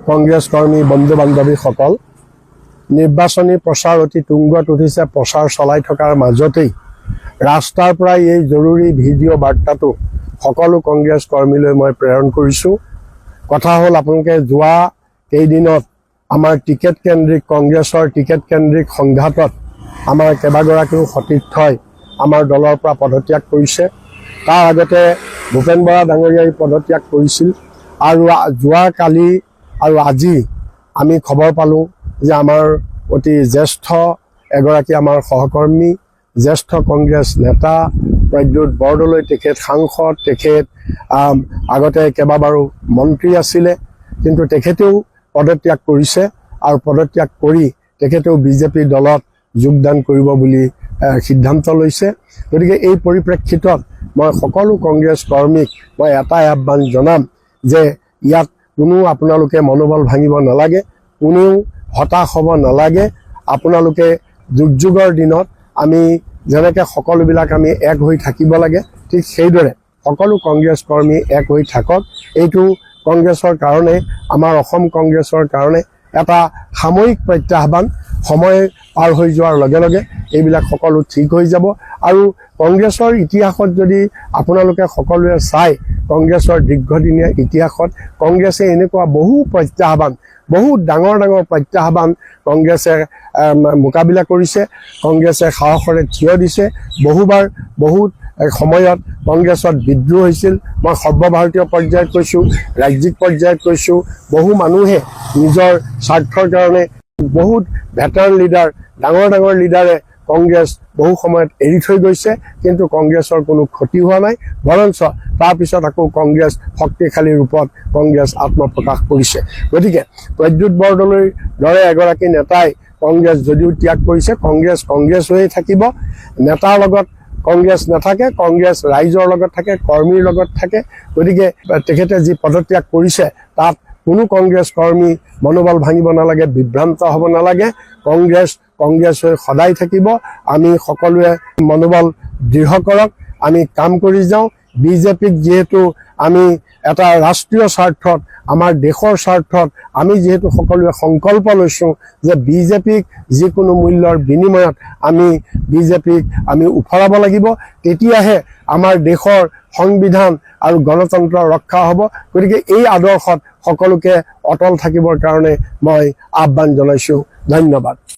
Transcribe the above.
কংগ্ৰেছ কৰ্মী বন্ধু বান্ধৱীসকল, নিৰ্বাচনী প্ৰচাৰ অতি তুংগত উঠিছে। প্ৰচাৰ চলাই থকাৰ মাজতেই ৰাস্তাৰ পৰা এই জৰুৰী ভিডিঅ' বাৰ্তাটো সকলো কংগ্ৰেছ কৰ্মীলৈ মই প্ৰেৰণ কৰিছোঁ। কথা হ'ল, আপোনালোকে যোৱা কেইদিনত আমাৰ টিকেট কেন্দ্ৰিক কংগ্ৰেছৰ টিকেট কেন্দ্ৰিক সংঘাতত আমাৰ কেইবাগৰাকীও সতীৰ্থই আমাৰ দলৰ পৰা পদত্যাগ কৰিছে। তাৰ আগতে ভূপেন বৰা ডাঙৰীয়াই পদত্যাগ কৰিছিল আৰু যোৱা কালি আৰু আজি আমি খবৰ পালোঁ যে আমাৰ অতি জ্যেষ্ঠ এগৰাকী আমাৰ সহকৰ্মী, জ্যেষ্ঠ কংগ্ৰেছ নেতা প্ৰদ্যুৎ বৰদলৈ, তেখেত সাংসদ, তেখেত আগতে কেইবাবাৰো মন্ত্ৰী আছিলে, কিন্তু তেখেতেও পদত্যাগ কৰিছে আৰু পদত্যাগ কৰি তেখেতেও বিজেপি দলত যোগদান কৰিব বুলি সিদ্ধান্ত লৈছে। গতিকে এই পৰিপ্ৰেক্ষিতত মই সকলো কংগ্ৰেছ কৰ্মীক মই এটাই আহ্বান জনাম যে ইয়াত কোনো আপোনালোকে মনোবল ভাঙিব নালাগে, কোনেও হতাশ হ'ব নালাগে। আপোনালোকে দুৰ্যোগৰ দিনত আমি যেনেকৈ সকলোবিলাক আমি এক হৈ থাকিব লাগে, ঠিক সেইদৰে সকলো কংগ্ৰেছ কৰ্মী এক হৈ থাকক। এইটো কংগ্ৰেছৰ কাৰণে, আমাৰ অসম কংগ্ৰেছৰ কাৰণে এটা সাময়িক প্ৰত্যাহ্বান। সময় পাৰ হৈ যোৱাৰ লগে লগে এইবিলাক সকলো ঠিক হৈ যাব। আৰু কংগ্ৰেছৰ ইতিহাসত যদি আপোনালোকে সকলোৱে চাই, কংগ্ৰেছৰ দীৰ্ঘদিনীয়া ইতিহাসত কংগ্ৰেছে এনেকুৱা বহু প্ৰত্যাহ্বান, বহুত ডাঙৰ ডাঙৰ প্ৰত্যাহ্বান কংগ্ৰেছে মোকাবিলা কৰিছে। কংগ্ৰেছে সাহসেৰে থিয় দিছে। বহুবাৰ বহুত সময়ত কংগ্ৰেছত বিদ্ৰোহ হৈছিল। মই সৰ্বভাৰতীয় পৰ্যায়ত কৈছোঁ, ৰাজ্যিক পৰ্যায়ত কৈছোঁ, বহু মানুহে নিজৰ স্বাৰ্থৰ কাৰণে বহুত ভেটাৰান লিডাৰ, ডাঙৰ ডাঙৰ লিডাৰে কংগ্ৰেছ বহু সময়ত এৰি থৈ গৈছে, কিন্তু কংগ্ৰেছৰ কোনো ক্ষতি হোৱা নাই। বৰঞ্চ তাৰপিছত আকৌ কংগ্ৰেছ শক্তিশালী ৰূপত কংগ্ৰেছ আত্মপ্ৰকাশ কৰিছে। গতিকে প্ৰদ্যুৎ বৰদলৈৰ দৰে এগৰাকী নেতাই কংগ্ৰেছ যদিও ত্যাগ কৰিছে, কংগ্ৰেছ কংগ্ৰেছ হৈয়ে থাকিব। নেতাৰ লগত কংগ্ৰেছ নাথাকে, কংগ্ৰেছ ৰাইজৰ লগত থাকে, কৰ্মীৰ লগত থাকে। গতিকে তেখেতে যি পদত্যাগ কৰিছে তাত কোনো কংগ্ৰেছ কৰ্মী মনোবল ভাঙিব নালাগে, বিভ্ৰান্ত হ'ব নালাগে। কংগ্ৰেছ কংগ্ৰেছ হৈ সদায় থাকিব। আমি সকলোৱে মনোবল দৃঢ় কৰক, আমি কাম কৰি যাওঁ। বিজেপিক যিহেতু আমি এটা ৰাষ্ট্ৰীয় স্বাৰ্থত, আমাৰ দেশৰ স্বাৰ্থত আমি যিহেতু সকলোৱে সংকল্প লৈছোঁ যে বিজেপিক যিকোনো মূল্যৰ বিনিময়ত আমি বিজেপিক আমি উফৰাব লাগিব, তেতিয়াহে আমাৰ দেশৰ সংবিধান আৰু গণতন্ত্ৰ ৰক্ষা হ'ব। গতিকে এই আদৰ্শত সকলোকে অটল থাকিবৰ কাৰণে মই আহ্বান জনাইছোঁ। ধন্যবাদ।